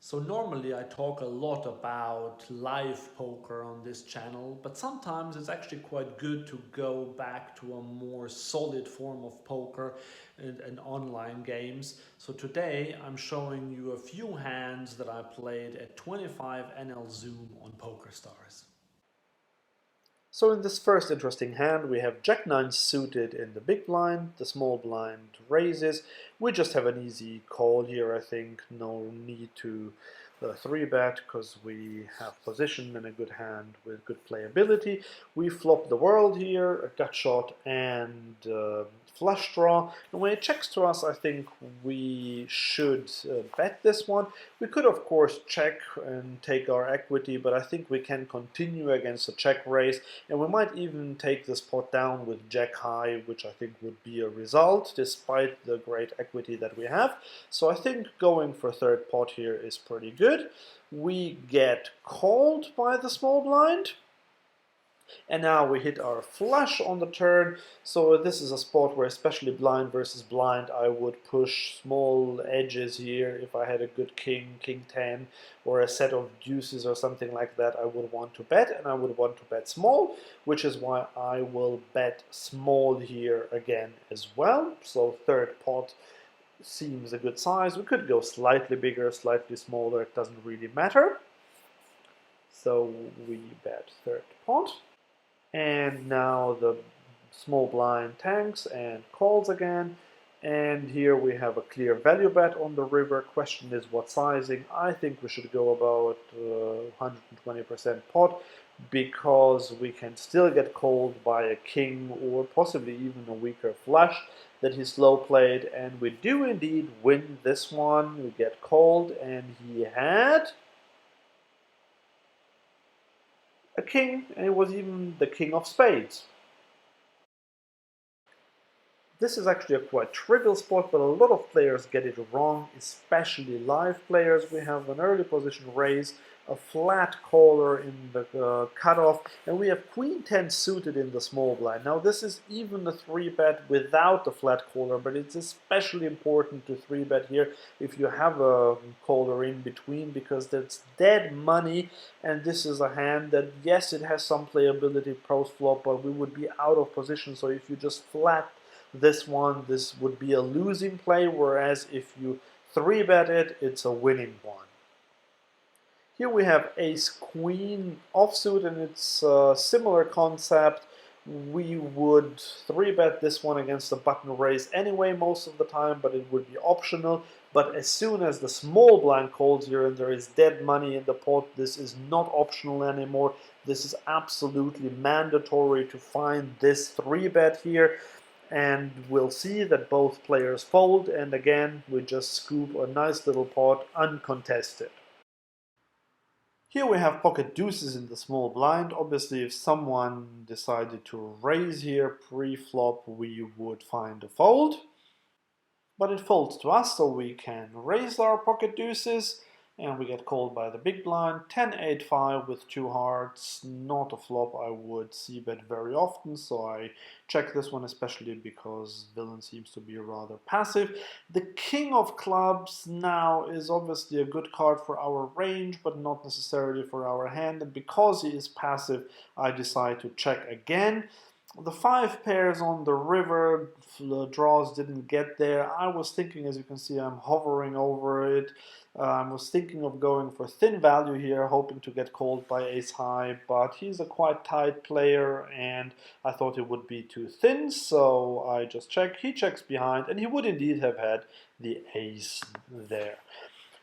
So normally I talk a lot about live poker on this channel, but sometimes it's actually quite good to go back to a more solid form of poker and online games. So today I'm showing you a few hands that I played at 25 NL Zoom on PokerStars. So in this first interesting hand, we have Jack 9 suited in the big blind, the small blind raises. We just have an easy call here, I think. No need to 3-bet because we have position and a good hand with good playability. We flop the world here, a gut shot and flush draw. And when it checks to us, I think we should bet this one. We could, of course, check and take our equity, but I think we can continue against a check raise. And we might even take this pot down with Jack high, which I think would be a result, despite the great equity that we have. So I think going for third pot here is pretty good. We get called by the small blind. And now we hit our flush on the turn. So this is a spot where, especially blind versus blind, I would push small edges here. If I had a good king, king 10, or a set of deuces or something like that, I would want to bet, and I would want to bet small, which is why I will bet small here again as well. So third pot seems a good size. We could go slightly bigger, slightly smaller, it doesn't really matter. So we bet third pot. And now the small blind tanks and calls again. And here we have a clear value bet on the river. Question is what sizing. I think we should go about 120% pot because we can still get called by a king or possibly even a weaker flush that he slow played. And we do indeed win this one. We get called and he had a king, and it was even the king of spades. This is actually a quite trivial spot, but a lot of players get it wrong, especially live players. We have an early position raise, a flat caller in the cutoff, and we have queen 10 suited in the small blind. Now this is even a 3-bet without the flat caller, but it's especially important to 3-bet here if you have a caller in between, because that's dead money, and this is a hand that, yes, it has some playability post flop, but we would be out of position. So if you just flat this one, this would be a losing play, whereas if you 3-bet it, it's a winning one. Here we have ace-queen offsuit, and it's a similar concept. We would 3-bet this one against a button raise anyway most of the time, but it would be optional. But as soon as the small blind calls here and there is dead money in the pot, this is not optional anymore. This is absolutely mandatory to find this 3-bet here. And we'll see that both players fold, and again we just scoop a nice little pot uncontested. Here we have pocket deuces in the small blind. Obviously, if someone decided to raise here pre-flop, we would find a fold. But it folds to us, so we can raise our pocket deuces, and we get called by the big blind. 10-8-5 with two hearts, not a flop I would c-bet very often, so I check this one, especially because villain seems to be rather passive. The king of clubs now is obviously a good card for our range, but not necessarily for our hand, and because he is passive, I decide to check again. The 5 pairs on the river draws didn't get there. I was thinking, as you can see, I'm hovering over it. I was thinking of going for thin value here, hoping to get called by ace high, but he's a quite tight player, and I thought it would be too thin, so I just check. He checks behind, and he would indeed have had the ace there.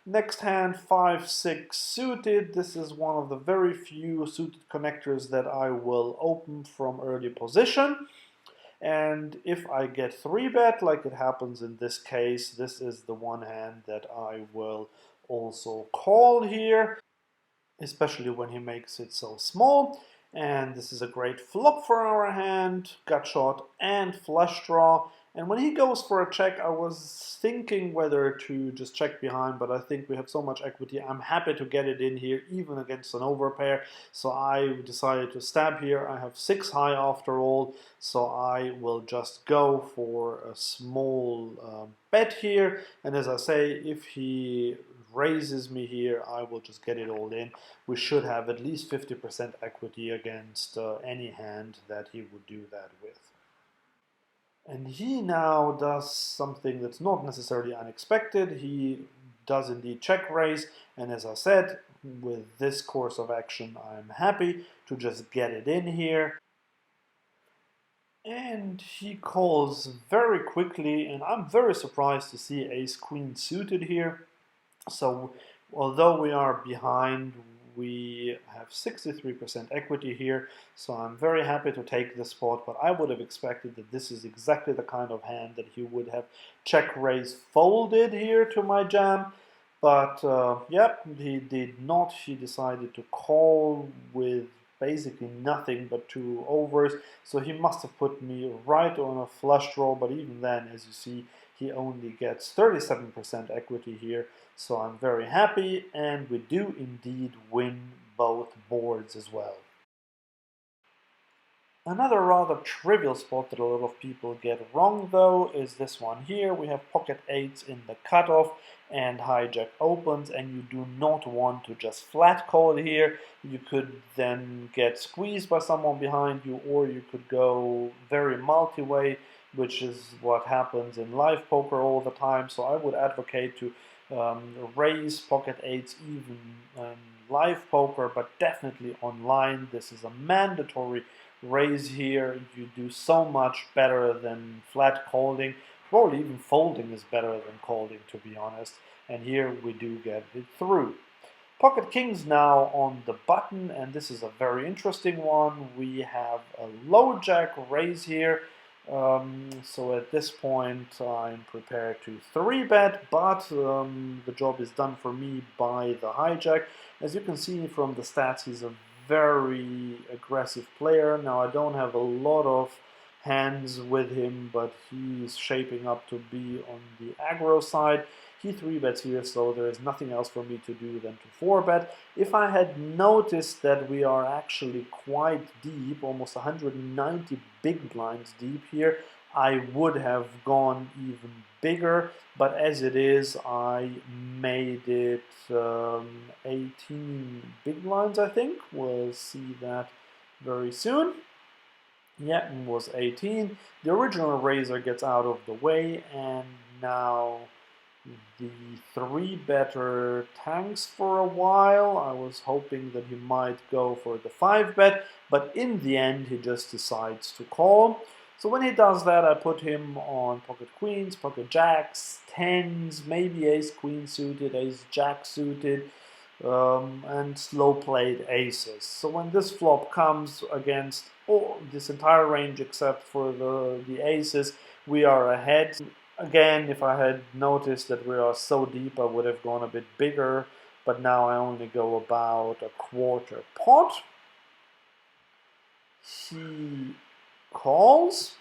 Next hand, 5-6 suited. This is one of the very few suited connectors that I will open from early position. And if I get 3-bet, like it happens in this case, this is the one hand that I will also call here, especially when he makes it so small. And this is a great flop for our hand, gut shot and flush draw. And when he goes for a check, I was thinking whether to just check behind, but I think we have so much equity. I'm happy to get it in here, even against an overpair. So I decided to stab here. I have 6 high after all, so I will just go for a small bet here. And as I say, if he raises me here, I will just get it all in. We should have at least 50% equity against any hand that he would do that with. And he now does something that's not necessarily unexpected. He does indeed check raise, and as I said, with this course of action, I'm happy to just get it in here. And he calls very quickly, and I'm very surprised to see ace-queen suited here. So although we are behind, we have 63% equity here, so I'm very happy to take this spot, but I would have expected that this is exactly the kind of hand that he would have check raise folded here to my jam. But yep, he did not. He decided to call with basically nothing but 2 overs, so he must have put me right on a flush draw, but even then, as you see, he only gets 37% equity here, so I'm very happy, and we do indeed win both boards as well. Another rather trivial spot that a lot of people get wrong, though, is this one here. We have pocket eights in the cutoff and hijack opens, and you do not want to just flat call here. You could then get squeezed by someone behind you, or you could go very multi-way, which is what happens in live poker all the time. So I would advocate to raise pocket eights even in live poker, but definitely online. This is a mandatory raise here. You do so much better than flat calling. Probably even folding is better than calling, to be honest. And here we do get it through. Pocket kings now on the button, and this is a very interesting one. We have a low jack raise here. So at this point I'm prepared to 3-bet, but the job is done for me by the hijack. As you can see from the stats, he's a very aggressive player. Now I don't have a lot of hands with him, but he's shaping up to be on the aggro side. He 3-bets here, so there is nothing else for me to do than to 4-bet. If I had noticed that we are actually quite deep, almost 190 big blinds deep here, I would have gone even bigger, but as it is, I made it 18 big blinds, I think. We'll see that very soon. Yeah, it was 18. The original raiser gets out of the way, and now the 3-better tanks for a while. I was hoping that he might go for the 5-bet, but in the end he just decides to call. So when he does that, I put him on pocket queens, pocket jacks, tens, maybe ace-queen suited, ace-jack suited, and slow-played aces. So when this flop comes against this entire range except for the aces, we are ahead. Again, if I had noticed that we are so deep, I would have gone a bit bigger, but now I only go about a quarter pot. He calls.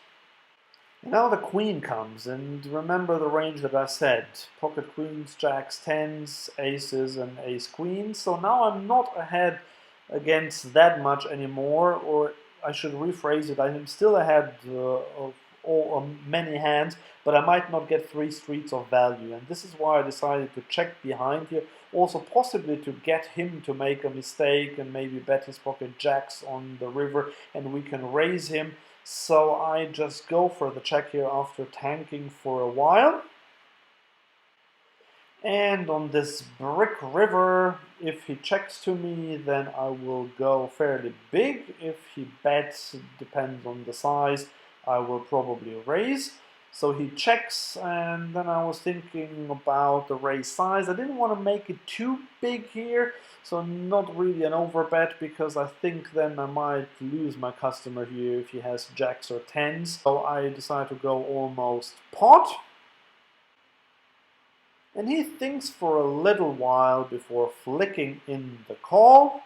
Now the queen comes, and remember the range that I said. Pocket queens, jacks, tens, aces, and ace queens. So now I'm not ahead against that much anymore, or I should rephrase it, I am still ahead of many hands, but I might not get 3 streets of value, and this is why I decided to check behind here, also possibly to get him to make a mistake and maybe bet his pocket jacks on the river and we can raise him. So I just go for the check here after tanking for a while. And on this brick river, if he checks to me, then I will go fairly big. If he bets, it depends on the size, I will probably raise. So he checks, and then I was thinking about the raise size. I didn't want to make it too big here, so not really an overbet, because I think then I might lose my customer here if he has jacks or tens. So I decided to go almost pot. And he thinks for a little while before flicking in the call.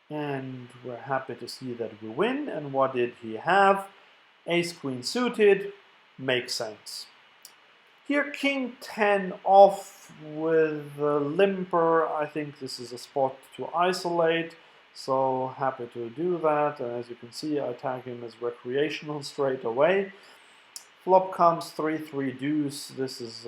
And we're happy to see that we win. And what did he have? Ace-queen suited, makes sense. Here, king 10 off with the limper. I think this is a spot to isolate, so happy to do that. And as you can see, I tag him as recreational straight away. Flop comes 3-3 deuce. This is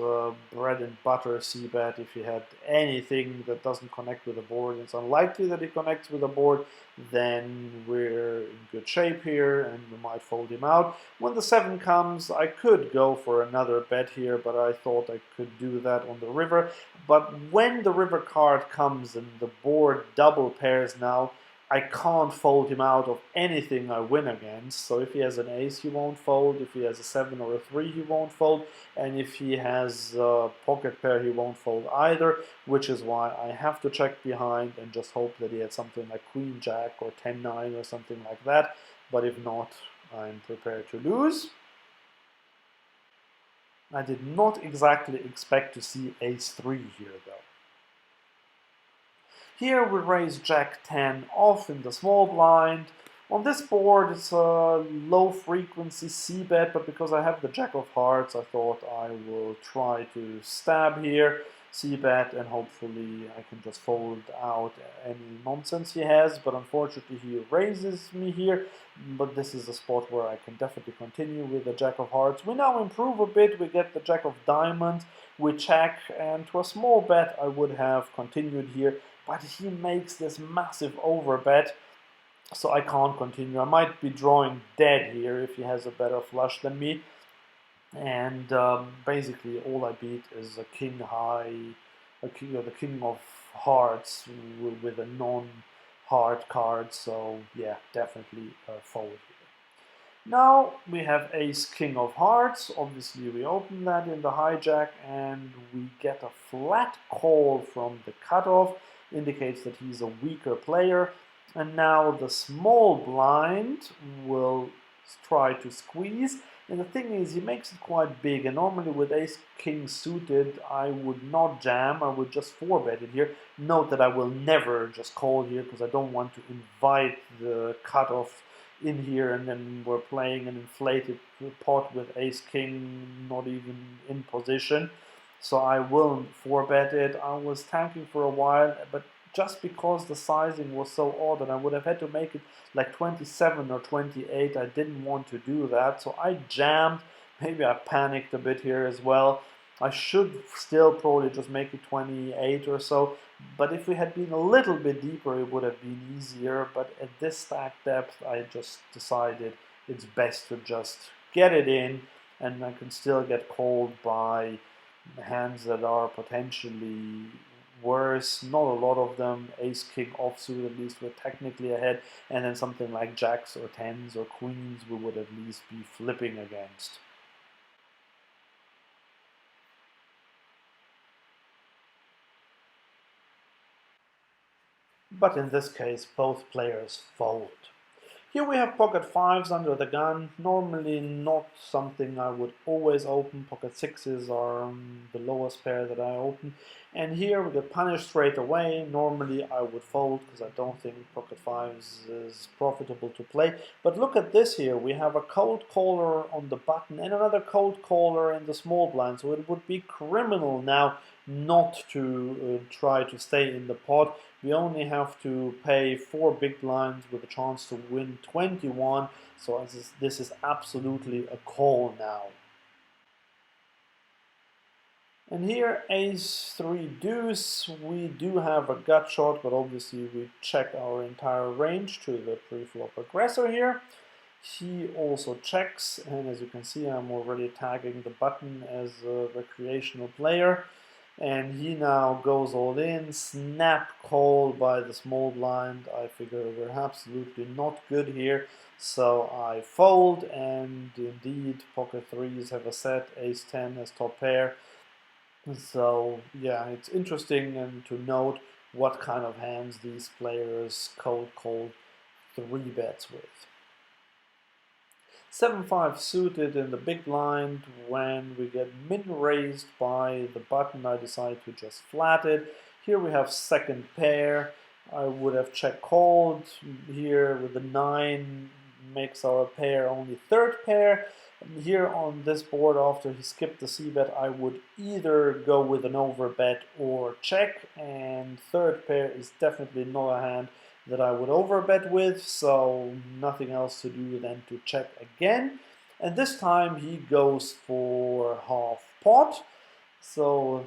bread and butter c-bet. If he had anything that doesn't connect with the board, it's unlikely that he connects with the board, then we're in good shape here and we might fold him out. When the 7 comes, I could go for another bet here, but I thought I could do that on the river. But when the river card comes and the board double pairs now, I can't fold him out of anything I win against. So if he has an ace, he won't fold. If he has a 7 or a 3, he won't fold. And if he has a pocket pair, he won't fold either, which is why I have to check behind and just hope that he had something like Queen Jack or 10-9 or something like that. But if not, I'm prepared to lose. I did not exactly expect to see ace 3 here, though. Here we raise Jack 10 off in the small blind. On this board it's a low frequency c-bet, but because I have the Jack of Hearts, I thought I will try to stab here, c-bet, and hopefully I can just fold out any nonsense he has. But unfortunately he raises me here, but this is a spot where I can definitely continue with the Jack of Hearts. We now improve a bit, we get the Jack of Diamonds, we check, and to a small bet I would have continued here, but he makes this massive overbet, so I can't continue. I might be drawing dead here if he has a better flush than me, and basically all I beat is a king high, the king of hearts with a non-heart card, so yeah, definitely fold here. Now we have ace king of hearts. Obviously we open that in the hijack and we get a flat call from the cutoff, indicates that he's a weaker player. And now the small blind will try to squeeze. And the thing is, he makes it quite big. And normally with ace king suited, I would not jam. I would just 4-bet it here. Note that I will never just call here because I don't want to invite the cutoff in here, and then we're playing an inflated pot with ace king not even in position. So I will 4-bet it. I was tanking for a while, but just because the sizing was so odd and I would have had to make it like 27 or 28, I didn't want to do that. So I jammed. Maybe I panicked a bit here as well. I should still probably just make it 28 or so. But if we had been a little bit deeper, it would have been easier. But at this stack depth, I just decided it's best to just get it in, and I can still get called by hands that are potentially worse. Not a lot of them. Ace king offsuit, at least we're technically ahead, and then something like jacks or tens or queens we would at least be flipping against. But in this case, both players fold. Here we have pocket 5s under the gun, normally not something I would always open. Pocket 6s are the lowest pair that I open. And here we get punished straight away. Normally I would fold because I don't think pocket 5s is profitable to play. But look at this here, we have a cold caller on the button and another cold caller in the small blind. So it would be criminal now not to try to stay in the pot. We only have to pay 4 big blinds with a chance to win 21, so this is absolutely a call now. And here ace 3 deuce, we do have a gut shot, but obviously we check our entire range to the pre-flop aggressor here. He also checks, and as you can see, I'm already tagging the button as a recreational player. And he now goes all in, snap call by the small blind. I figure we're absolutely not good here, so I fold, and indeed pocket 3s have a set, ace 10 as top pair. So yeah, it's interesting and to note what kind of hands these players cold call 3-bets with. 7-5 suited in the big blind. When we get min raised by the button, I decide to just flat it. Here we have second pair. I would have check called. Here with the 9 makes our pair only third pair. And here on this board, after he skipped the c-bet, I would either go with an overbet or check, and third pair is definitely not a hand that I would overbet with, so nothing else to do than to check again. and this time he goes for half pot. So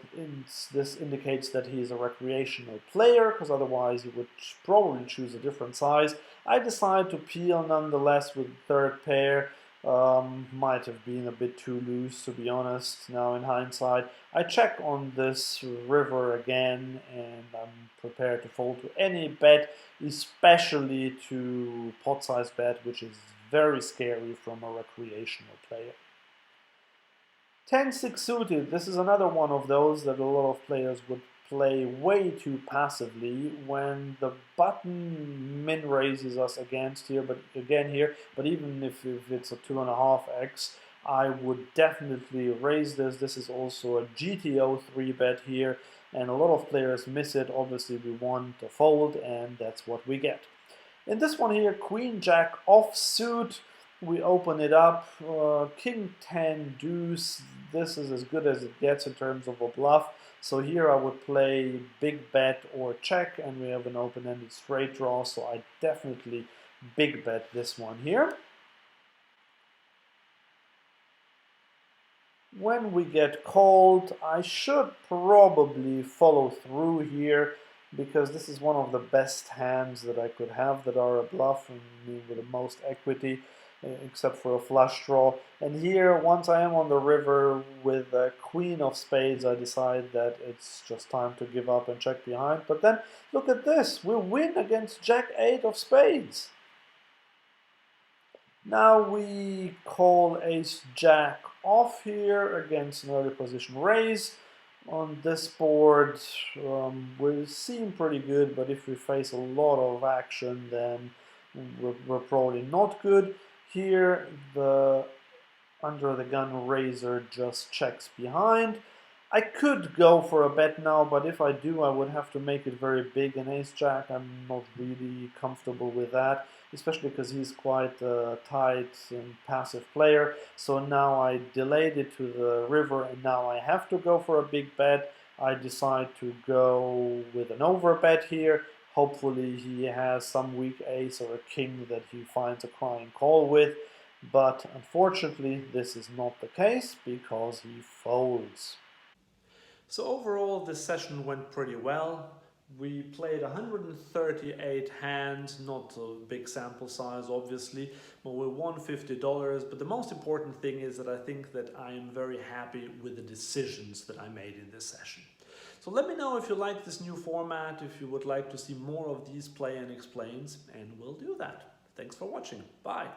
this indicates that he's a recreational player, because otherwise he would probably choose a different size. I decide to peel nonetheless with third pair. Might have been a bit too loose, to be honest, now in hindsight. I check on this river again, and I'm prepared to fold to any bet, especially to pot size bet, which is very scary from a recreational player. 10-6 suited, this is another one of those that a lot of players would play way too passively when the button min raises us against here, but even if it's a 2.5x, I would definitely raise this. This is also a GTO 3-bet here, and a lot of players miss it. Obviously we want to fold, and that's what we get. In this one here, Queen Jack offsuit, we open it up, King 10 deuce. This is as good as it gets in terms of a bluff. So here I would play big bet or check, and we have an open-ended straight draw, so I definitely big bet this one here. When we get called, I should probably follow through here, because this is one of the best hands that I could have that are a bluff and with the most equity, except for a flush draw. And here, once I am on the river with a queen of spades, I decide that it's just time to give up and check behind. But then, look at this, we win against Jack 8 of spades. Now we call Ace Jack off here against an early position raise. On this board, we seem pretty good, but if we face a lot of action, then we're probably not good. Here, the under the gun raiser just checks behind. I could go for a bet now, but if I do, I would have to make it very big in Ace-Jack. I'm not really comfortable with that, especially because he's quite a tight and passive player. So now I delayed it to the river, and now I have to go for a big bet. I decide to go with an overbet here. Hopefully he has some weak ace or a king that he finds a crying call with. But unfortunately, this is not the case because he folds. So overall, this session went pretty well. We played 138 hands, not a big sample size obviously, but we won $50. But the most important thing is that I think that I am very happy with the decisions that I made in this session. So let me know if you like this new format, if you would like to see more of these play and explains, and we'll do that. Thanks for watching. Bye.